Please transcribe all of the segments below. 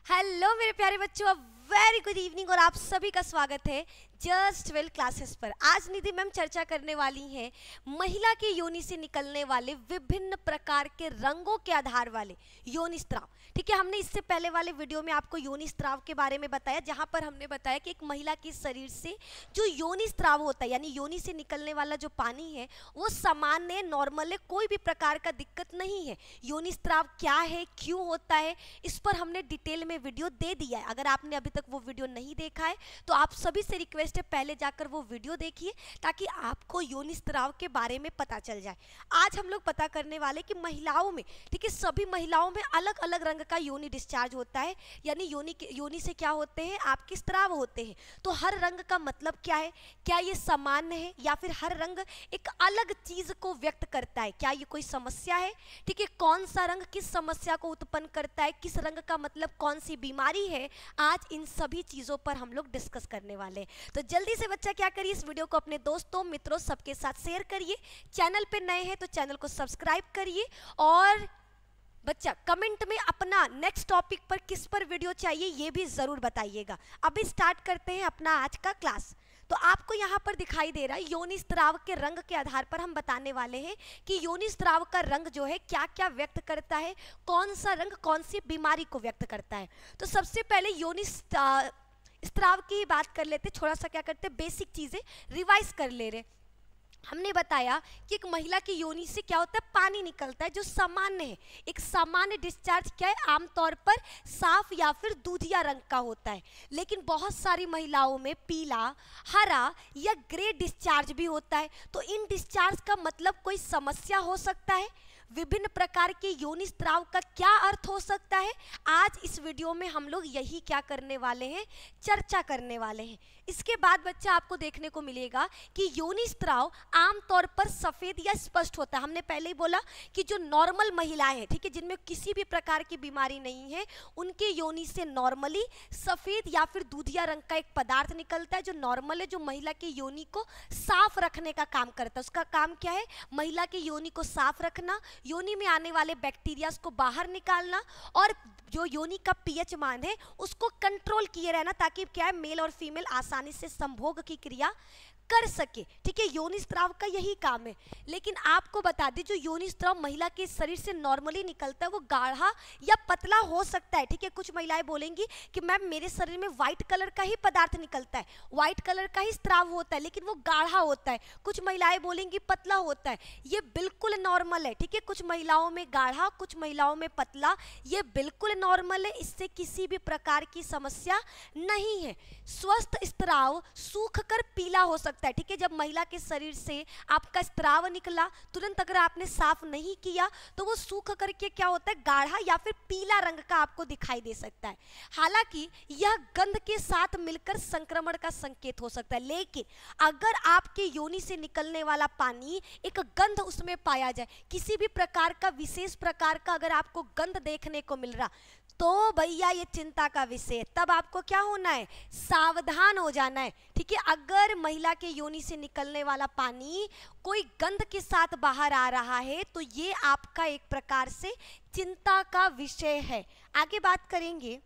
Hello मेरे प्यारे बच्चों, वेरी गुड इवनिंग और आप सभी का स्वागत है जस्ट 12 क्लासेस पर। आज निधि मैम चर्चा करने वाली हैं महिला के योनि से निकलने वाले विभिन्न प्रकार के रंगों के आधार वाले योनि स्त्राव। ठीक है, हमने इससे पहले वाले वीडियो में आपको योनि स्त्राव के बारे में बताया, जहां पर हमने बताया कि एक महिला के शरीर से जो योनि स्त्राव होता है यानी योनि से निकलने वाला जो पानी है वो सामान्य नॉर्मल है, कोई भी प्रकार का दिक्कत नहीं है। योनि स्त्राव क्या है, क्यों होता है, इस पर हमने डिटेल में वीडियो दे दिया है। अगर आपने अभी तक वो वीडियो नहीं देखा है तो आप सभी से रिक्वेस्ट है पहले जाकर वो वीडियो देखिए ताकि आपको योनि स्त्राव के बारे में पता चल जाए। आज हम लोग पता करने वाले कि महिलाओं में, ठीक है, सभी महिलाओं में अलग अलग रंग का योनि डिस्चार्ज होता है, यानी योनि से क्या होते हैं, आपके स्त्राव होते हैं। तो हर रंग का मतलब क्या है, क्या ये सामान्य है या फिर हर रंग एक अलग चीज को व्यक्त करता है, क्या ये कोई समस्या है, ठीक है, कौन सा रंग किस समस्या को उत्पन्न करता है, किस रंग का मतलब कौन सी बीमारी है, आज इन सभी चीजों पर हम लोग डिस्कस करने वाले हैं। तो जल्दी से बच्चा क्या करिए, इस वीडियो को अपने दोस्तों मित्रों सबके साथ शेयर करिए। चैनल पे नए हैं तो चैनल को सब्सक्राइब करिए और बच्चा कमेंट में अपना नेक्स्ट टॉपिक पर किस पर वीडियो चाहिए ये भी जरूर बताइएगा। अभी स्टार्ट करते हैं अपना आज का क्लास। तो आपको यहाँ पर दिखाई दे रहा है योनि स्त्राव के रंग के आधार पर हम बताने वाले हैं कि योनि स्त्राव का रंग जो है क्या क्या व्यक्त करता है, कौन सा रंग कौन सी बीमारी को व्यक्त करता है। तो सबसे पहले योनि स्त्राव की बात कर लेते, थोड़ा सा क्या करते बेसिक चीजें रिवाइज कर ले रहे। हमने बताया कि एक महिला की योनि से क्या होता है, पानी निकलता है जो सामान्य है। एक सामान्य डिस्चार्ज क्या है, आमतौर पर साफ या फिर दूधिया रंग का होता है, लेकिन बहुत सारी महिलाओं में पीला, हरा या ग्रे डिस्चार्ज भी होता है। तो इन डिस्चार्ज का मतलब कोई समस्या हो सकता है। विभिन्न प्रकार के योनि स्त्राव का क्या अर्थ हो सकता है, आज इस वीडियो में हम लोग यही क्या करने वाले हैं, चर्चा करने वाले हैं। इसके बाद बच्चा आपको देखने को मिलेगा कि योनि स्त्राव आमतौर पर सफेद या स्पष्ट होता है। हमने पहले ही बोला कि जो नॉर्मल महिलाएं हैं, ठीक है, जिनमें किसी भी प्रकार की बीमारी नहीं है, उनके योनि से नॉर्मली सफेद या फिर दूधिया रंग का एक पदार्थ निकलता है जो नॉर्मल है, जो महिला की योनि को साफ रखने का काम करता है। उसका काम क्या है, महिला की योनि को साफ रखना, योनि में आने वाले बैक्टीरियाज को बाहर निकालना और जो योनि का पीएच मान है उसको कंट्रोल किए रहना, ताकि क्या है, मेल और फीमेल आसानी से संभोग की क्रिया कर सके। ठीक है, योनि स्त्राव का यही काम है। लेकिन आपको बता दें, जो योनि स्त्राव महिला के शरीर से नॉर्मली निकलता है वो गाढ़ा या पतला हो सकता है। ठीक है, कुछ महिलाएं बोलेंगी कि मैम मेरे शरीर में व्हाइट कलर का ही पदार्थ निकलता है, व्हाइट कलर का ही स्त्राव होता है, लेकिन वो गाढ़ा होता है। कुछ महिलाएं बोलेंगी पतला होता है, ये बिल्कुल नॉर्मल है। ठीक है, कुछ महिलाओं में गाढ़ा, कुछ महिलाओं में पतला, ये बिल्कुल नॉर्मल है, इससे किसी भी प्रकार की समस्या नहीं है। स्वस्थ स्त्राव सूख कर पीला हो सकता है। ठीक है, जब महिला के शरीर से आपका स्त्राव निकला, तुरंत अगर आपने साफ नहीं किया तो वो सूख करके क्या होता है, गाढ़ा या फिर पीला रंग का आपको दिखाई दे सकता है। हालांकि यह गंध के साथ मिलकर संक्रमण का संकेत हो सकता है, लेकिन अगर आपके योनि से निकलने वाला पानी एक गंध उसमें पाया जाए, किसी भी प्रकार का विशेष प्रकार का अगर आपको गंध देखने को मिल रहा, तो भैया ये चिंता का विषय है। तब आपको क्या होना है, सावधान हो जाना है। ठीक है, अगर महिला के योनि से निकलने वाला पानी कोई गंध के साथ बाहर आ रहा है तो ये आपका एक प्रकार से चिंता का विषय है। आगे बात करेंगे।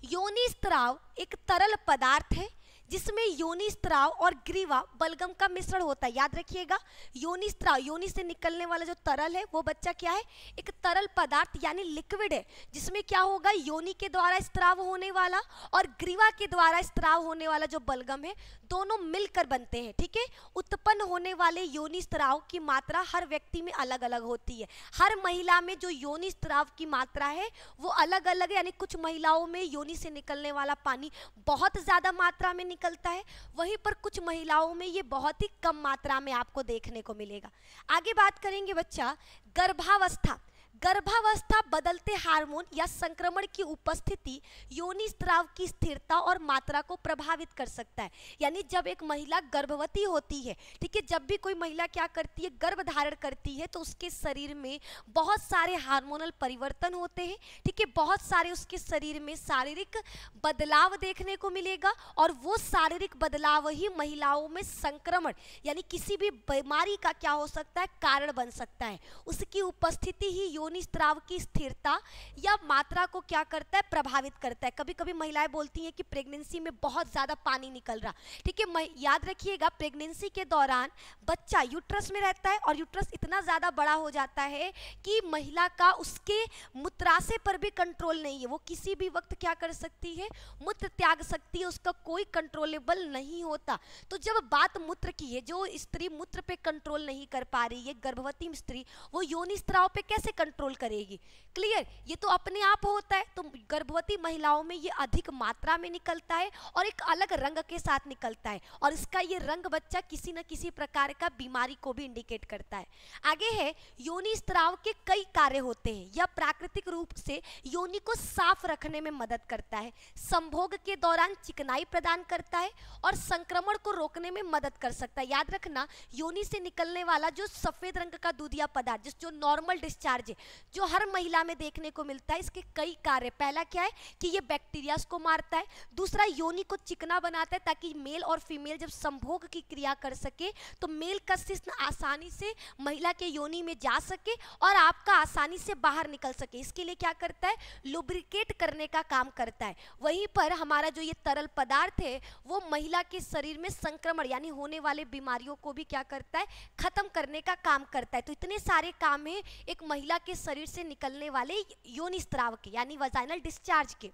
योनि स्त्राव एक तरल पदार्थ है जिसमें योनि स्त्राव और ग्रीवा बलगम का मिश्रण होता है। याद रखिएगा, योनि स्त्राव, योनि से निकलने वाला जो तरल है वो बच्चा क्या है, एक तरल पदार्थ यानी लिक्विड है, जिसमें क्या होगा, योनि के द्वारा स्त्राव होने वाला और ग्रीवा के द्वारा स्त्राव होने वाला जो बलगम है दोनों मिलकर बनते हैं। ठीक है, उत्पन्न होने वाले योनि स्त्राव की मात्रा हर व्यक्ति में अलग अलग होती है। हर महिला में जो योनि स्त्राव की मात्रा है वो अलग अलग है, यानी कुछ महिलाओं में योनि से निकलने वाला पानी बहुत ज्यादा मात्रा में निकलता है, वहीं पर कुछ महिलाओं में ये बहुत ही कम मात्रा में आपको देखने को मिलेगा। आगे बात करेंगे बच्चा, गर्भावस्था। गर्भावस्था बदलते हार्मोन या संक्रमण की उपस्थिति योनि स्त्राव की स्थिरता और मात्रा को प्रभावित कर सकता है। यानी जब एक महिला गर्भवती होती है, ठीक है, जब भी कोई महिला क्या करती है, गर्भ धारण करती है, तो उसके शरीर में बहुत सारे हार्मोनल परिवर्तन होते हैं। ठीक है, बहुत सारे उसके शरीर में शारीरिक बदलाव देखने को मिलेगा और वो शारीरिक बदलाव ही महिलाओं में संक्रमण यानी किसी भी बीमारी का क्या हो सकता है, कारण बन सकता है। उसकी उपस्थिति ही योनि स्त्राव की स्थिरता या मात्रा को क्या करता है, प्रभावित करता है। कभी कभी महिलाएं बोलती हैं कि प्रेगनेंसी में बहुत ज़्यादा पानी निकल रहा, ठीक है। याद रखिएगा, प्रेगनेंसी के दौरान बच्चा यूट्रस में रहता है और यूट्रस इतना ज़्यादा बड़ा हो जाता है कि महिला का उसके मूत्राशय पर भी कंट्रोल नहीं है। वो किसी भी वक्त क्या कर सकती है, मूत्र त्याग सकती है, उसका कोई कंट्रोलेबल नहीं होता। तो जब बात मूत्र की है, जो स्त्री मूत्र पे कंट्रोल नहीं कर पा रही है, गर्भवती स्त्री, वो योनि स्त्राव पे कैसे कंट्रोल करेगी? क्लियर? ये तो अपने आप होता है। तो गर्भवती महिलाओं में ये अधिक मात्रा में निकलता है और एक अलग रंग के साथ निकलता है, और इसका ये रंग बच्चा किसी न किसी प्रकार का बीमारी को भी इंडिकेट करता है। आगे है, योनि स्त्राव के कई कार्य होते हैं। यह प्राकृतिक रूप से योनि को साफ रखने में मदद करता है, संभोग के दौरान चिकनाई प्रदान करता है और संक्रमण को रोकने में मदद कर सकता है। याद रखना, योनि से निकलने वाला जो सफेद रंग का दूधिया पदार्थ, जो नॉर्मल डिस्चार्ज है, जो हर महिला में देखने को मिलता है, इसके कई कार्य। पहला क्या है कि ये बैक्टीरिया को मारता है। दूसरा, योनि को चिकना बनाता है ताकि मेल और फीमेल जब संभोग की क्रिया कर सके तो मेल का शिश्न आसानी से महिला के योनि में जा सके और आपका आसानी से बाहर निकल सके। इसके लिए क्या करता है, लुब्रिकेट करने का काम करता है। वहीं पर हमारा जो ये तरल पदार्थ है वो महिला के शरीर में संक्रमण यानी होने वाले बीमारियों को भी क्या करता है, खत्म करने का काम करता है। तो इतने सारे काम है एक महिला के शरीर से निकलने वाले योनि स्त्राव के यानी वजाइनल डिस्चार्ज के।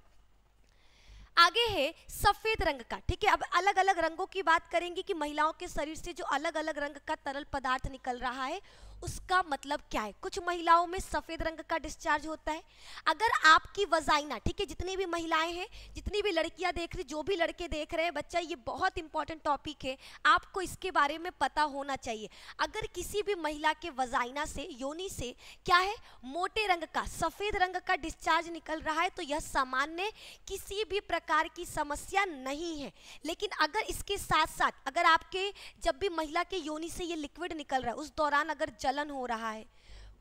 आगे है सफेद रंग का, ठीक है। अब अलग अलग रंगों की बात करेंगे कि महिलाओं के शरीर से जो अलग अलग रंग का तरल पदार्थ निकल रहा है उसका मतलब क्या है। कुछ महिलाओं में सफेद रंग का डिस्चार्ज होता है। अगर आपकी वजाइना, ठीक है, जितनी भी महिलाएं हैं, जितनी भी लड़कियां देख रही, जो भी लड़के देख रहे हैं, बच्चा ये बहुत इंपॉर्टेंट टॉपिक है, आपको इसके बारे में पता होना चाहिए। अगर किसी भी महिला के वजाइना से, योनि से क्या है, मोटे रंग का, सफेद रंग का डिस्चार्ज निकल रहा है तो यह सामान्य किसी भी प्रकार की समस्या नहीं है। लेकिन अगर इसके साथ साथ अगर आपके जब भी महिला के योनि से ये लिक्विड निकल रहा है उस दौरान अगर जलन हो रहा है,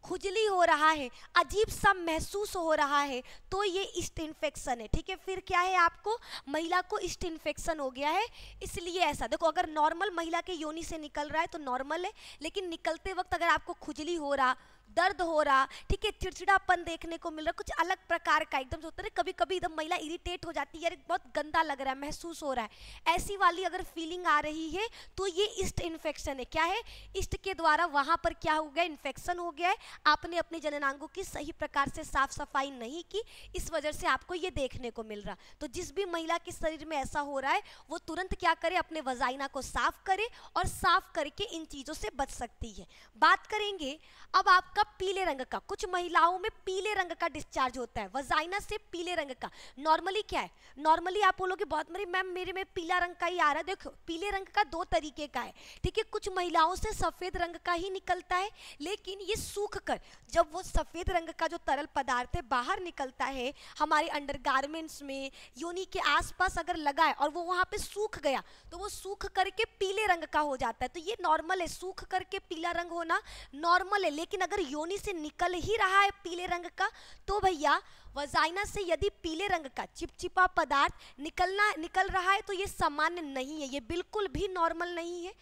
खुजली हो रहा है, अजीब सा महसूस हो रहा है, तो ये ईस्ट इन्फेक्शन है, ठीक है। फिर क्या है, आपको महिला को ईस्ट इन्फेक्शन हो गया है। इसलिए ऐसा देखो, अगर नॉर्मल महिला के योनि से निकल रहा है तो नॉर्मल है, लेकिन निकलते वक्त अगर आपको खुजली हो रहा, दर्द हो रहा, ठीक है, चिड़चिड़ापन देखने को मिल रहा, कुछ अलग प्रकार का एकदम से होता है, कभी कभी एकदम महिला इरिटेट हो जाती है, यार बहुत गंदा लग रहा है, महसूस हो रहा है, ऐसी वाली अगर फीलिंग आ रही है तो ये ईस्ट इन्फेक्शन है। क्या है, ईस्ट के द्वारा वहां पर क्या हो गया, इन्फेक्शन हो गया है। आपने अपने जननांगों की सही प्रकार से साफ सफाई नहीं की, इस वजह से आपको ये देखने को मिल रहा। तो जिस भी महिला के शरीर में ऐसा हो रहा है वो तुरंत क्या करे, अपने वजाइना को साफ करे और साफ करके इन चीजों से बच सकती है। बात करेंगे अब आपका पीले रंग का। कुछ महिलाओं में पीले रंग का डिस्चार्ज होता है, वजाइना से पीले रंग का। नॉर्मली क्या है, नॉर्मली आप बोलोगे बहुत मेरी मैम मेरे में पीला रंग का ही आ रहा है। देखो, पीले रंग का दो तरीके का है, ठीक है। कुछ महिलाओं से सफेद रंग का ही निकलता है, लेकिन ये सूख कर जब वो सफेद रंग का जो तरल पदार्थ है बाहर निकलता है हमारे अंडरगारमेंट्स में, योनि के आसपास अगर लगा है और वो वहां पे सूख गया तो वो सूख करके पीले रंग का हो जाता है। तो ये नॉर्मल है, सूख करके पीला रंग होना नॉर्मल है। लेकिन अगर योनि से निकल ही रहा है पीले रंग का तो भैया वजाइना से यदि पीले रंग का चिपचिपा पदार्थ निकल रहा है तो ये सामान्य नहीं है, ये बिल्कुल भी नॉर्मल नहीं है।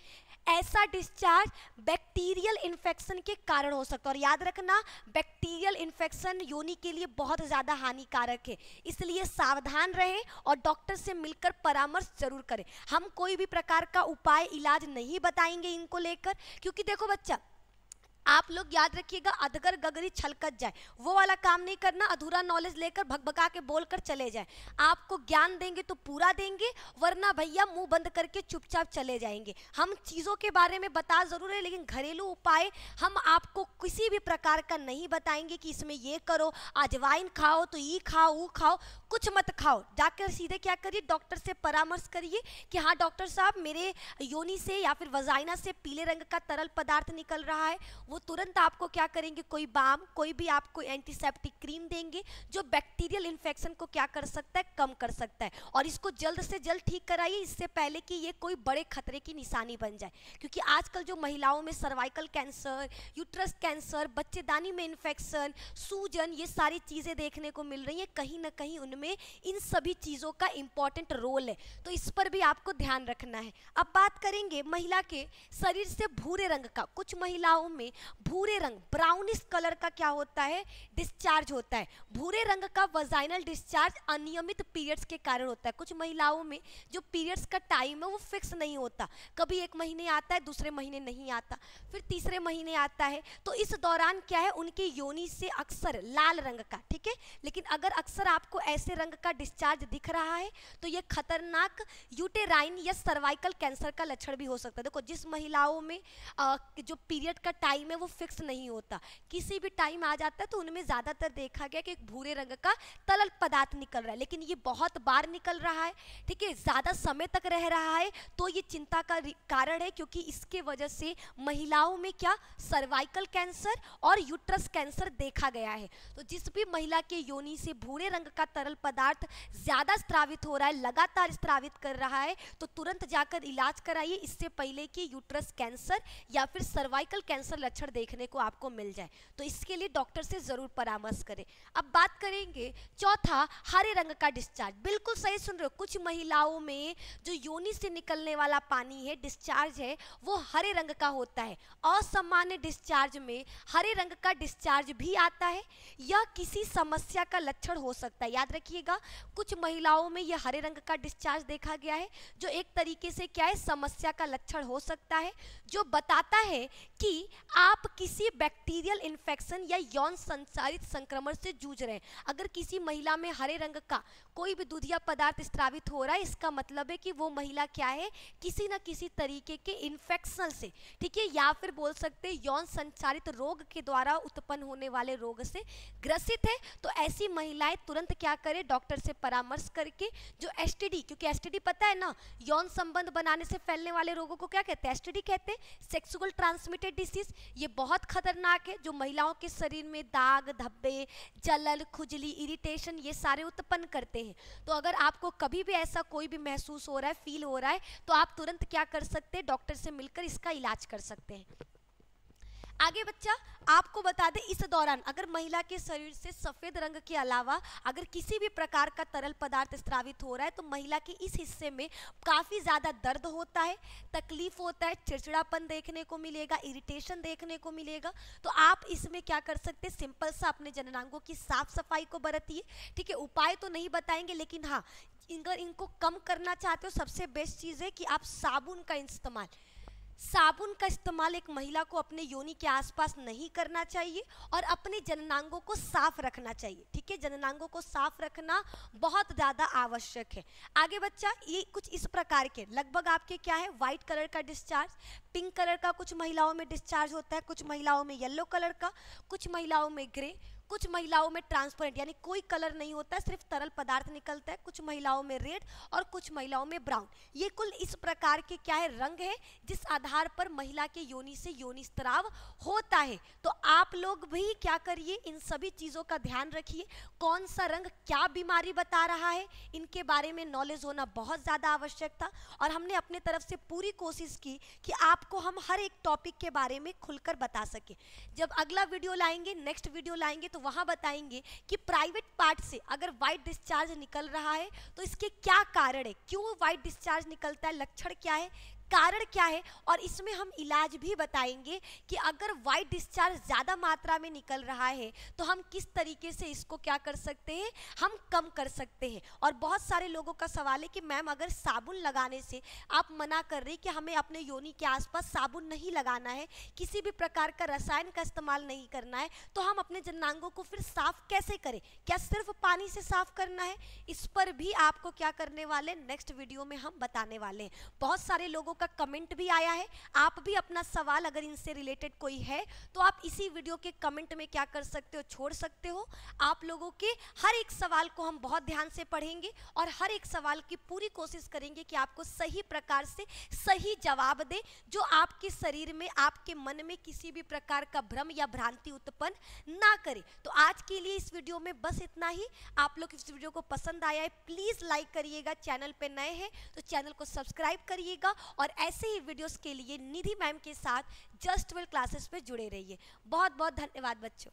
ऐसा डिस्चार्ज बैक्टीरियल इन्फेक्शन के कारण हो सकता है, और याद रखना बैक्टीरियल इन्फेक्शन योनि के लिए बहुत ज़्यादा हानिकारक है, इसलिए सावधान रहें और डॉक्टर से मिलकर परामर्श जरूर करें। हम कोई भी प्रकार का उपाय इलाज नहीं बताएंगे इनको लेकर, क्योंकि देखो बच्चा, आप लोग याद रखिएगा, अधगर गगरी छलकत जाए वो वाला काम नहीं करना, अधूरा नॉलेज लेकर भगभगा के बोलकर चले जाए। आपको ज्ञान देंगे तो पूरा देंगे, वरना भैया मुंह बंद करके चुपचाप चले जाएंगे। हम चीज़ों के बारे में बता जरूर है, लेकिन घरेलू उपाय हम आपको किसी भी प्रकार का नहीं बताएंगे कि इसमें ये करो, अजवाइन खाओ तो ये खाओ वो खाओ, कुछ मत खाओ। जाकर सीधे क्या करिए, डॉक्टर से परामर्श करिए कि हाँ डॉक्टर साहब मेरे योनि से या फिर वजाइना से पीले रंग का तरल पदार्थ निकल रहा है। वो तुरंत आपको क्या करेंगे, कोई बाम, कोई भी आपको एंटीसेप्टिक क्रीम देंगे जो बैक्टीरियल इन्फेक्शन को क्या कर सकता है, कम कर सकता है। और इसको जल्द से जल्द ठीक कराइए, इससे पहले कि ये कोई बड़े खतरे की निशानी बन जाए। क्योंकि आजकल जो महिलाओं में सर्वाइकल कैंसर, यूट्रस कैंसर, बच्चेदानी में इन्फेक्शन, सूजन, ये सारी चीज़ें देखने को मिल रही हैं, कहीं ना कहीं उनमें में इन सभी चीज़ों का इम्पॉर्टेंट रोल है, तो इस पर भी आपको ध्यान रखना है। अब बात करेंगे महिला के शरीर से भूरे रंग का। कुछ महिलाओं में भूरे रंग, ब्राउनिश कलर का क्या होता है, डिस्चार्ज होता है। भूरे रंग का वजाइनल डिस्चार्ज अनियमित पीरियड्स के कारण होता है। कुछ महिलाओं में जो पीरियड्स का टाइम है वो फिक्स नहीं होता, कभी एक महीने आता है, दूसरे महीने नहीं आता, फिर तीसरे महीने आता है। तो इस दौरान क्या है, उनके योनि से अक्सर लाल रंग का, ठीक है, लेकिन अगर अक्सर आपको ऐसे रंग का डिस्चार्ज दिख रहा है तो ये खतरनाक यूटेराइन या सर्वाइकल कैंसर का लक्षण भी हो सकता है। देखो, जिस महिलाओं में जो पीरियड का टाइम है वो फिक्स नहीं होता, किसी भी टाइम आ जाता है, तो उनमें ज़्यादातर देखा गया कि एक भूरे रंग का तरल पदार्थ निकल रहा है, लेकिन ये बहुत बार निकल रहा है, ठीक है, ज़्यादा समय तक रह रहा है, तो ये चिंता का कारण है, क्योंकि इसके वजह से महिलाओं में क्या सर्वाइकल कैंसर और यूट्रस कैंसर देखा गया है। तो जिस भी महिला के योनि से भूरे रंग का तरल पदार्थ ज़्यादा स्त्रावित हो रहा है, लगातार स्त्रावित कर रहा है, तो तुरंत जाकर इलाज कराइए, इससे पहले कि यूट्रस कैंसर या फिर सर्वाइकल कैंसर लक्षण देखने को आपको मिल जाए। तो इसके लिए डॉक्टर से ज़रूर परामर्श करें। अब बात करेंगे चौथा, हरे रंग का डिस्चार्ज। बिल्कुल सही सुन रहे हो, कुछ महिलाओं में जो योनि से निकलने वाला पानी है, डिस्चार्ज है, वो हरे रंग का होता है। असामान्य डिस्चार्ज में हरे रंग का डिस्चार्ज भी आता है, यह किसी समस्या का लक्षण हो सकता है। याद रखिएगा, कुछ महिलाओं में यह हरे रंग का डिस्चार्ज देखा गया है, जो एक तरीके से क्या है, समस्या का लक्षण हो सकता है, जो बताता है कि आप किसी बैक्टीरियल इन्फेक्शन या यौन संचारित संक्रमण से जूझ रहे हैं। अगर किसी महिला में हरे रंग का कोई भी दूधिया पदार्थ स्त्रावित हो रहा है, इसका मतलब है कि वो महिला क्या है, किसी न किसी तरीके के इन्फेक्शन से, ठीक है, या फिर बोल सकते हैं यौन संचारित रोग के द्वारा उत्पन्न होने वाले रोग से ग्रसित है। तो ऐसी महिलाएं तुरंत क्या करें, डॉक्टर से परामर्श करके जो एसटीडी, क्योंकि एसटीडी पता है ना, यौन संबंध बनाने से फैलने वाले रोगों को क्या कहते हैं, एसटीडी कहते हैं, सेक्सुअल ट्रांसमिटेड डिसीज। ये बहुत खतरनाक है, जो महिलाओं के शरीर में दाग, धब्बे, जलन, खुजली, इरिटेशन, ये सारे उत्पन्न करते हैं। तो अगर आपको कभी भी ऐसा कोई भी महसूस हो रहा है, फील हो रहा है, तो आप तुरंत क्या कर सकते हैं, डॉक्टर से मिलकर इसका इलाज कर सकते हैं। आगे बच्चा आपको बता दें, इस दौरान अगर महिला के शरीर से सफ़ेद रंग के अलावा अगर किसी भी प्रकार का तरल पदार्थ स्रावित हो रहा है, तो महिला के इस हिस्से में काफ़ी ज़्यादा दर्द होता है, तकलीफ होता है, चिड़चिड़ापन देखने को मिलेगा, इरिटेशन देखने को मिलेगा। तो आप इसमें क्या कर सकते हैं, सिंपल सा अपने जननांगों की साफ सफाई को बरतिए, ठीक है। उपाय तो नहीं बताएंगे, लेकिन हाँ, अगर इनको कम करना चाहते हो, सबसे बेस्ट चीज़ है कि आप साबुन का इस्तेमाल एक महिला को अपने योनि के आसपास नहीं करना चाहिए, और अपने जननांगों को साफ रखना चाहिए, ठीक है। जननांगों को साफ रखना बहुत ज़्यादा आवश्यक है। आगे बच्चा, ये कुछ इस प्रकार के लगभग आपके क्या है, वाइट कलर का डिस्चार्ज, पिंक कलर का कुछ महिलाओं में डिस्चार्ज होता है, कुछ महिलाओं में येलो कलर का, कुछ महिलाओं में ग्रे, कुछ महिलाओं में ट्रांसपेरेंट यानी कोई कलर नहीं होता है, सिर्फ तरल पदार्थ निकलता है, कुछ महिलाओं में रेड और कुछ महिलाओं में ब्राउन। ये कुल इस प्रकार के क्या है, रंग है, जिस आधार पर महिला के योनि से योनि स्त्राव होता है। तो आप लोग भी क्या करिए, इन सभी चीज़ों का ध्यान रखिए, कौन सा रंग क्या बीमारी बता रहा है, इनके बारे में नॉलेज होना बहुत ज़्यादा आवश्यक था। और हमने अपने तरफ से पूरी कोशिश की कि आपको हम हर एक टॉपिक के बारे में खुलकर बता सके। जब अगला वीडियो लाएंगे, नेक्स्ट वीडियो लाएंगे, तो वहाँ बताएंगे कि प्राइवेट पार्ट से अगर वाइट डिस्चार्ज निकल रहा है तो इसके क्या कारण है, क्यों वाइट डिस्चार्ज निकलता है, लक्षण क्या है, कारण क्या है, और इसमें हम इलाज भी बताएंगे कि अगर वाइट डिस्चार्ज ज़्यादा मात्रा में निकल रहा है तो हम किस तरीके से इसको क्या कर सकते हैं, हम कम कर सकते हैं। और बहुत सारे लोगों का सवाल है कि मैम अगर साबुन लगाने से आप मना कर रही कि हमें अपने योनि के आसपास साबुन नहीं लगाना है, किसी भी प्रकार का रसायन का इस्तेमाल नहीं करना है, तो हम अपने जननांगों को फिर साफ कैसे करें, क्या सिर्फ पानी से साफ करना है? इस पर भी आपको क्या करने वाले, नेक्स्ट वीडियो में हम बताने वाले हैं। बहुत सारे लोगों का कमेंट भी आया है, आप भी अपना सवाल अगर इनसे रिलेटेड कोई है तो आप इसी वीडियो के कमेंट में क्या कर सकते हो, छोड़ सकते हो। आप लोगों के हर एक सवाल को हम बहुत ध्यान से पढ़ेंगे और हर एक सवाल की पूरी कोशिश करेंगे कि आपको सही प्रकार से सही जवाब दे, जो आपके शरीर में, आपके मन में किसी भी प्रकार का भ्रम या भ्रांति उत्पन्न ना करे। तो आज के लिए इस वीडियो में बस इतना ही। आप लोग इस वीडियो को पसंद आया है, प्लीज़ लाइक करिएगा, चैनल पे नए हैं तो चैनल को सब्सक्राइब करिएगा, और ऐसे ही वीडियोस के लिए निधि मैम के साथ जस्ट वेल क्लासेस पे जुड़े रहिए। बहुत बहुत धन्यवाद बच्चों।